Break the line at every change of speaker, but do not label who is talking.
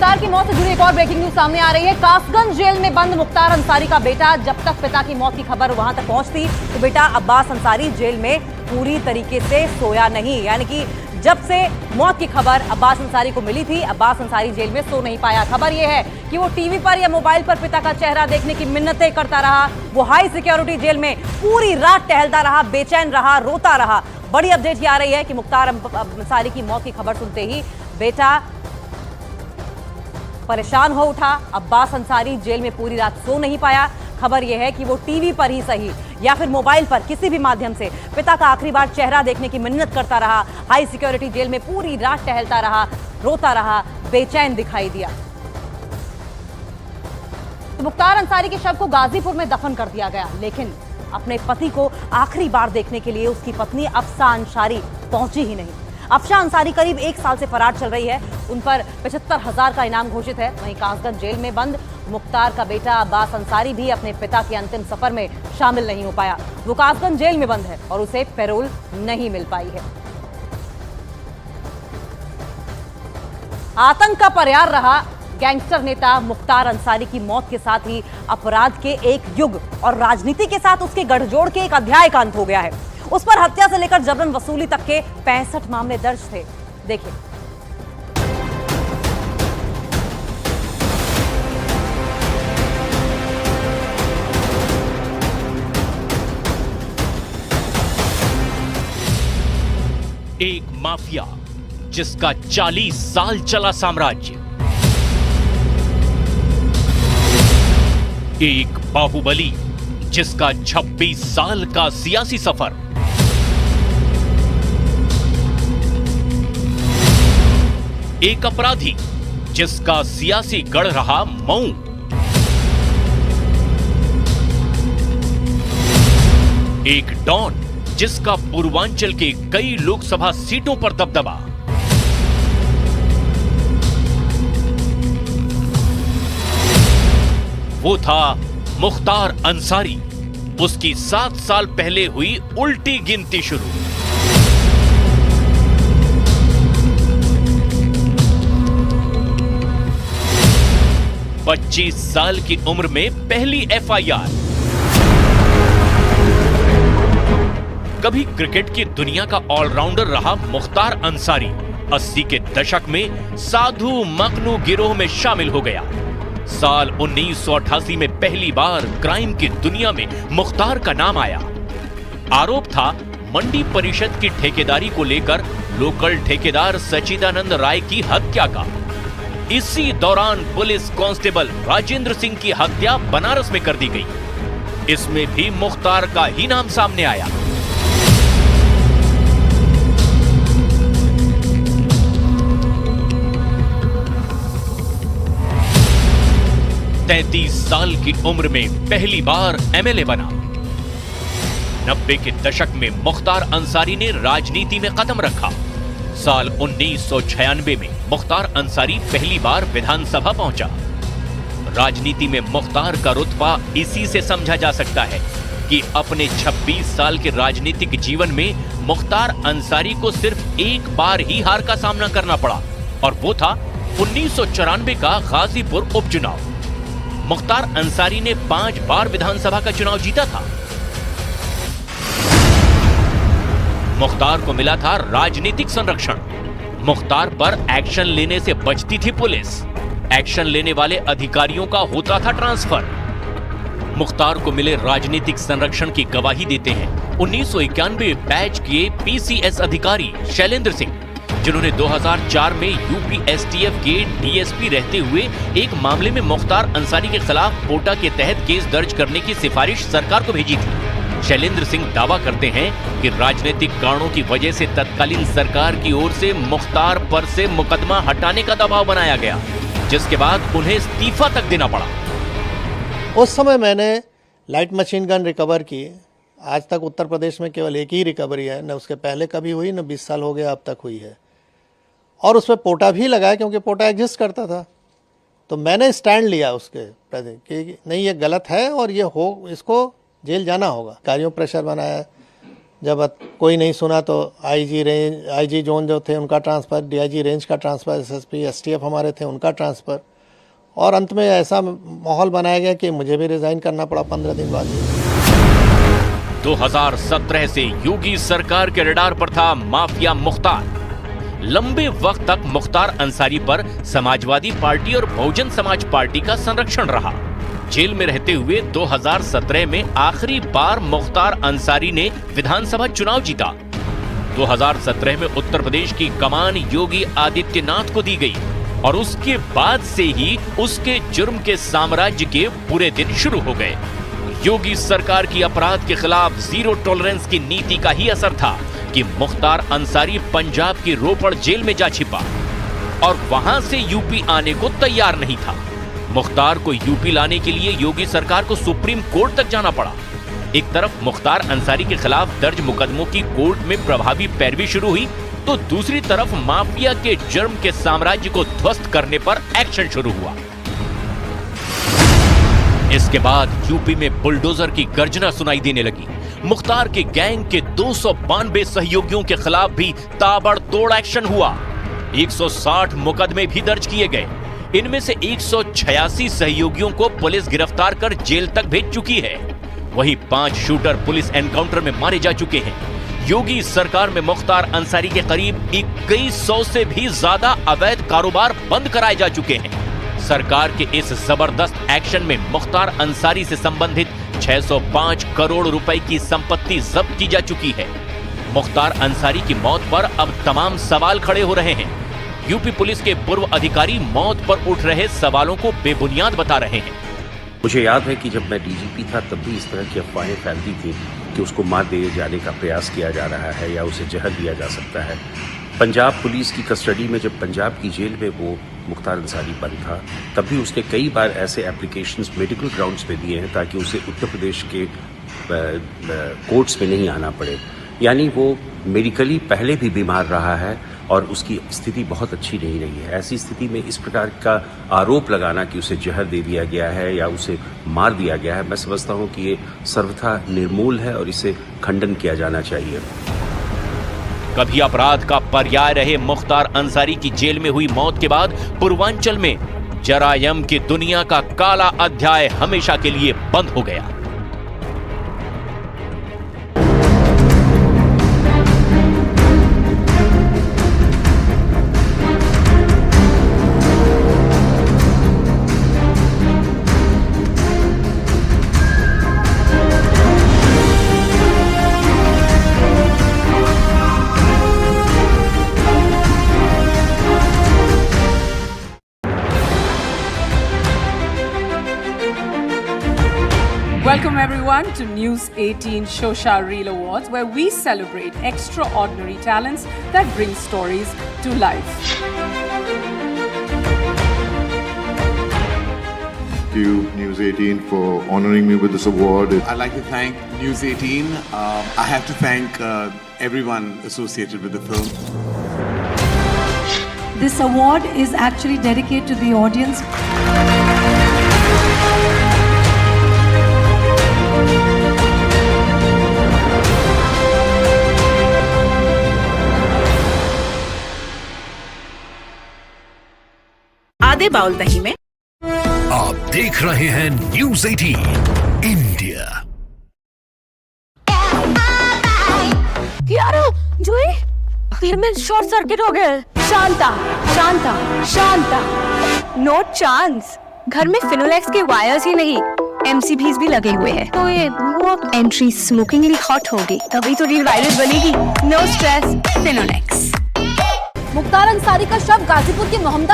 मुख्तार की मौत से जुड़ी एक और ब्रेकिंग न्यूज सामने आ रही है। कासगंज जेल में बंद मुख्तार अंसारी का बेटा, जब तक पिता की मौत की खबर वहां तक पहुंचती तो बेटा अब्बास अंसारी जेल में पूरी तरीके से सोया नहीं। यानी कि जब से मौत की खबर अब्बास अंसारी को मिली थी, अब्बास अंसारी जेल में सो नहीं पाया। खबर यह है कि वो टीवी पर या मोबाइल पर पिता का चेहरा देखने की मिन्नतें करता रहा। वो हाई सिक्योरिटी जेल में पूरी रात टहलता रहा, बेचैन रहा, रोता रहा। बड़ी अपडेट ये आ रही है कि मुख्तार अंसारी की मौत की खबर सुनते ही बेटा परेशान हो उठा। अब्बास अंसारी जेल में पूरी रात सो नहीं पाया। खबर यह है कि वो टीवी पर ही सही या फिर मोबाइल पर किसी भी माध्यम से पिता का आखिरी बार चेहरा देखने की मिन्नत करता रहा। हाई सिक्योरिटी जेल में पूरी रात टहलता रहा, रोता रहा, बेचैन दिखाई दिया। तो मुख्तार अंसारी के शव को गाजीपुर में दफन कर दिया गया, लेकिन अपने पति को आखिरी बार देखने के लिए उसकी पत्नी अफसा अंसारी पहुंची ही नहीं। अफसा अंसारी करीब 1 साल से फरार चल रही है। उन पर 75,000 का इनाम घोषित है। वहीं कासगंज जेल में बंद मुख्तार का बेटा अब्बास अंसारी भी अपने पिता के अंतिम सफर में शामिल नहीं हो पाया। वो कासगंज जेल में बंद है और उसे पैरोल नहीं मिल पाई है। आतंक का पर्याय रहा गैंगस्टर नेता मुख्तार अंसारी की मौत के साथ ही अपराध के एक युग और राजनीति के साथ उसके गठजोड़ के एक अध्याय का अंत हो गया है। उस पर हत्या से लेकर जबरन वसूली तक के 65 मामले दर्ज थे। देखिए,
एक माफिया जिसका 40 साल चला साम्राज्य, एक बाहुबली जिसका 26 साल का सियासी सफर, एक अपराधी जिसका सियासी गढ़ रहा मऊ, एक डॉन जिसका पूर्वांचल के कई लोकसभा सीटों पर दबदबा, वो था मुख्तार अंसारी। उसकी 7 साल पहले हुई उल्टी गिनती शुरू। पच्चीस साल की उम्र में पहली एफआईआर। कभी क्रिकेट की दुनिया का ऑलराउंडर रहा मुख्तार अंसारी 80 के दशक में साधु मखनू गिरोह में शामिल हो गया। साल 1988 में पहली बार क्राइम की दुनिया में मुख्तार का नाम आया। आरोप था मंडी परिषद की ठेकेदारी को लेकर लोकल ठेकेदार सचिदानंद राय की हत्या का। इसी दौरान पुलिस कांस्टेबल राजेंद्र सिंह की हत्या बनारस में कर दी गई। इसमें भी मुख्तार का ही नाम सामने आया। तैंतीस साल की उम्र में पहली बार एमएलए बना। 90 के दशक में मुख्तार अंसारी ने राजनीति में कदम रखा। साल 1996 में मुख्तार अंसारी पहली बार विधानसभा पहुंचा। राजनीति में मुख्तार का रुतबा इसी से समझा जा सकता है कि अपने 26 साल के राजनीतिक जीवन में मुख्तार अंसारी को सिर्फ एक बार ही हार का सामना करना पड़ा और वो था 1994 का गाजीपुर उपचुनाव। मुख्तार अंसारी ने 5 बार विधानसभा का चुनाव जीता था। मुख्तार को मिला था राजनीतिक संरक्षण। मुख्तार पर एक्शन लेने से बचती थी पुलिस। एक्शन लेने वाले अधिकारियों का होता था ट्रांसफर। मुख्तार को मिले राजनीतिक संरक्षण की गवाही देते हैं 1991 बैच के पीसीएस अधिकारी शैलेंद्र सिंह, जिन्होंने 2004 में यूपीएसटीएफ के डीएसपी रहते हुए एक मामले में मुख्तार अंसारी के खिलाफ पोटा के तहत केस दर्ज करने की सिफारिश सरकार को भेजी थी। शैलेंद्र सिंह दावा करते हैं कि राजनीतिक कारणों की वजह से तत्कालीन सरकार की ओर से मुख्तार पर से मुकदमा हटाने का दबाव बनाया गया, जिसके बाद उन्हें इस्तीफा तक देना पड़ा।
उस समय मैंने लाइट मशीन गन रिकवर की। आज तक उत्तर प्रदेश में केवल एक ही रिकवरी है, न उसके पहले कभी हुई, न 20 साल हो गया अब तक हुई है। और उसमें पोटा भी लगाया क्योंकि पोटा एग्जिस्ट करता था। तो मैंने स्टैंड लिया उसके प्रति कि नहीं, ये गलत है और ये हो, इसको जेल जाना होगा। कार्यों प्रेशर बनाया कोई नहीं सुना तो आईजी जोन जो थे उनका ट्रांसफ़र, डीआईजी रेंज का ट्रांसफ़र, एसएसपी एसटीएफ हमारे थे उनका ट्रांसफ़र, और अंत में ऐसा माहौल बनाया गया कि मुझे भी रिज़ाइन करना पड़ा 15 दिन बाद।
2017 से योगी सरकार के रडार पर था माफिया मुख्तार। लंबे वक्त तक मुख्तार अंसारी पर समाजवादी पार्टी और बहुजन समाज पार्टी का संरक्षण रहा। जेल में रहते हुए 2017 में आखिरी बार मुख्तार अंसारी ने विधानसभा चुनाव जीता। 2017 में उत्तर प्रदेश की कमान योगी आदित्यनाथ को दी गई और उसके बाद से ही उसके जुर्म के साम्राज्य के बुरे दिन शुरू हो गए। योगी सरकार की अपराध के खिलाफ जीरो टॉलरेंस की नीति का ही असर था कि मुख्तार अंसारी पंजाब की रोपड़ जेल में जा छिपा और वहां से यूपी आने को तैयार नहीं था। मुख्तार को यूपी लाने के लिए योगी सरकार को सुप्रीम कोर्ट तक जाना पड़ा। एक तरफ मुख्तार अंसारी के खिलाफ दर्ज मुकदमों की कोर्ट में प्रभावी पैरवी शुरू हुई, तो दूसरी तरफ माफिया के जुर्म के साम्राज्य को ध्वस्त करने पर एक्शन शुरू हुआ। इसके बाद यूपी में बुलडोजर की गर्जना सुनाई देने लगी। मुख्तार के गैंग के 292 सहयोगियों के खिलाफ भी ताबड़तोड़ एक्शन हुआ। 160 मुकदमे भी दर्ज किए गए। इनमें से 186 सहयोगियों को पुलिस गिरफ्तार कर जेल तक भेज चुकी है। वहीं 5 शूटर पुलिस एनकाउंटर में मारे जा चुके हैं। योगी सरकार में मुख्तार अंसारी के करीब 2100 से भी ज्यादा अवैध कारोबार बंद कराए जा चुके हैं। सरकार के इस जबरदस्त एक्शन में मुख्तार अंसारी से संबंधित 605 करोड़ रुपए की संपत्ति जब्त की जा चुकी है। मुख्तार अंसारी की मौत पर अब तमाम सवाल खड़े हो रहे हैं। यूपी पुलिस के पूर्व अधिकारी मौत पर उठ रहे सवालों को बेबुनियाद बता रहे हैं।
मुझे याद है कि जब मैं डीजीपी था तब भी इस तरह की अफवाहें फैलती थी कि उसको मार दिए जाने का प्रयास किया जा रहा है या उसे जहर दिया जा सकता है। पंजाब पुलिस की कस्टडी में जब पंजाब की जेल में वो मुख्तार अंसारी बंद था, तब भी उसने कई बार ऐसे एप्लीकेशंस मेडिकल ग्राउंड्स पे दिए हैं ताकि उसे उत्तर प्रदेश के कोर्ट्स में नहीं आना पड़े। यानी वो मेडिकली पहले भी बीमार रहा है और उसकी स्थिति बहुत अच्छी नहीं रही है। ऐसी स्थिति में इस प्रकार का आरोप लगाना कि उसे जहर दे दिया गया है या उसे मार दिया गया है, मैं समझता हूँ कि ये सर्वथा निर्मूल है और इसे खंडन किया जाना चाहिए।
कभी अपराध का पर्याय रहे मुख्तार अंसारी की जेल में हुई मौत के बाद पूर्वांचल में जरायम की दुनिया का काला अध्याय हमेशा के लिए बंद हो गया।
Welcome everyone to News 18 Shosha Reel Awards, where we celebrate extraordinary talents that bring stories to life.
Thank you, News 18, for honoring me with this award.
I'd like to thank News 18. I have to thank everyone associated with the film.
This award is actually dedicated to the audience.
आधे bowl दही में
आप देख रहे हैं news 18 India.
यार जोई फिर में शॉर्ट सर्किट हो गया। Shanta Shanta Shanta, no chance. घर में फिनोलेक्स के वायर्स ही नहीं, एमसीबीज भी लगे हुए हैं, तो ये एंट्री स्मोकिंगली हॉट होगी, तभी तो रील वायरल बनेगी। No stress, Finolex.
Mukhtar Ansari का शव गाजीपुर के मोहम्मदा